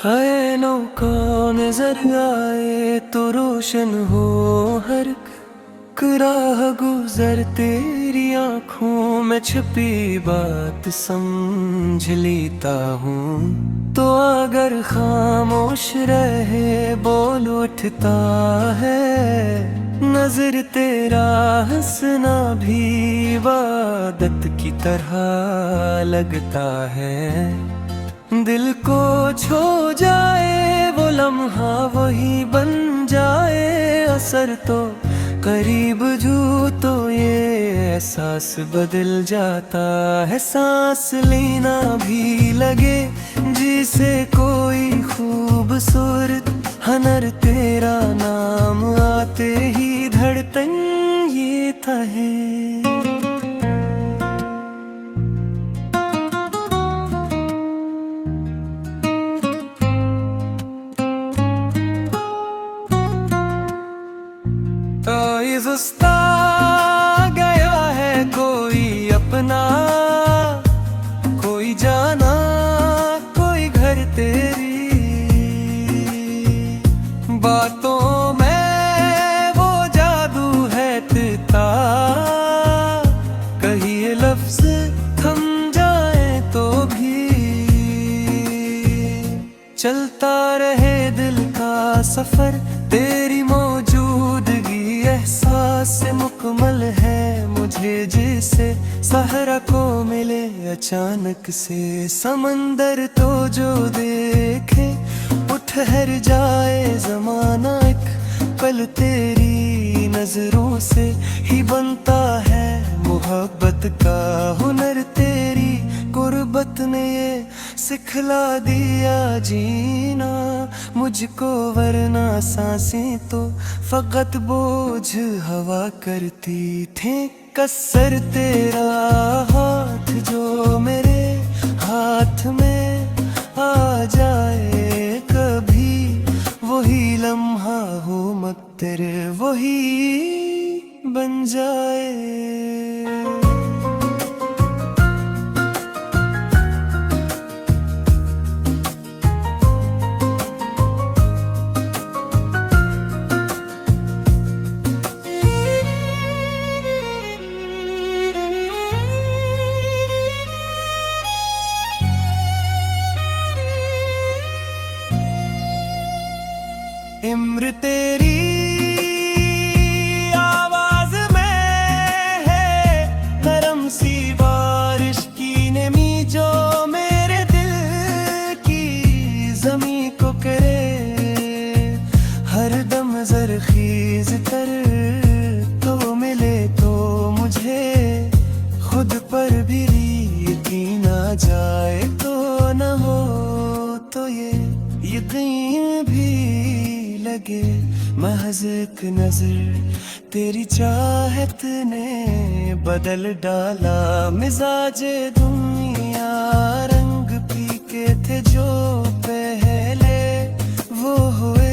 ख्यालों को नजर आए तो रोशन हो हर राह गुजर, तेरी आंखों में छुपी बात समझ लेता हूँ। तो अगर खामोश रहे बोल उठता है, नजर तेरा हंसना भी इबादत की तरह लगता है। दिल को छो जाए वो लम्हा वही बन जाए असर, तो करीब जू तो ये एहसास बदल जाता है। सांस लेना भी लगे जिसे कोई खूबसूरत हनर, तेरा नाम आते ही धड़कन ये थहे। इज़्ता गया है कोई अपना, कोई जाना कोई घर, तेरी बातों में वो जादू है तिता। कहिए लफ्ज़ थम जाए तो भी चलता रहे दिल का सफर, तेरी मौजूदगी एहसास से मुकम्मल है मुझे, जिसे सहरा को मिले अचानक से। समंदर तो जो देखे वो ठहर जाए ज़माना, एक पल तेरी नजरों से ही बनता है मोहब्बत का हुनर। तेरी गुर्बत ने ये सिखला दिया जीना मुझको, वरना सांसें तो फकत बोझ हवा करती थी। कसर तेरा हाथ जो मेरे हाथ में आ जाए कभी, वही लम्हा हो मगर वही बन जाए। इम्र तेरी आवाज में है नरम सी बारिश की नमी, जो मेरे दिल की ज़मीं को करे हर दम ज़रख़ीज़ कर। तो मिले तो मुझे खुद पर भी यकीन आ जाए, तो न हो तो ये यकीन भी लगे महज़ एक नजर तेरी चाहत ने बदल डाला मिजाजे दुनिया। रंग फीके थे जो पहले वो हुए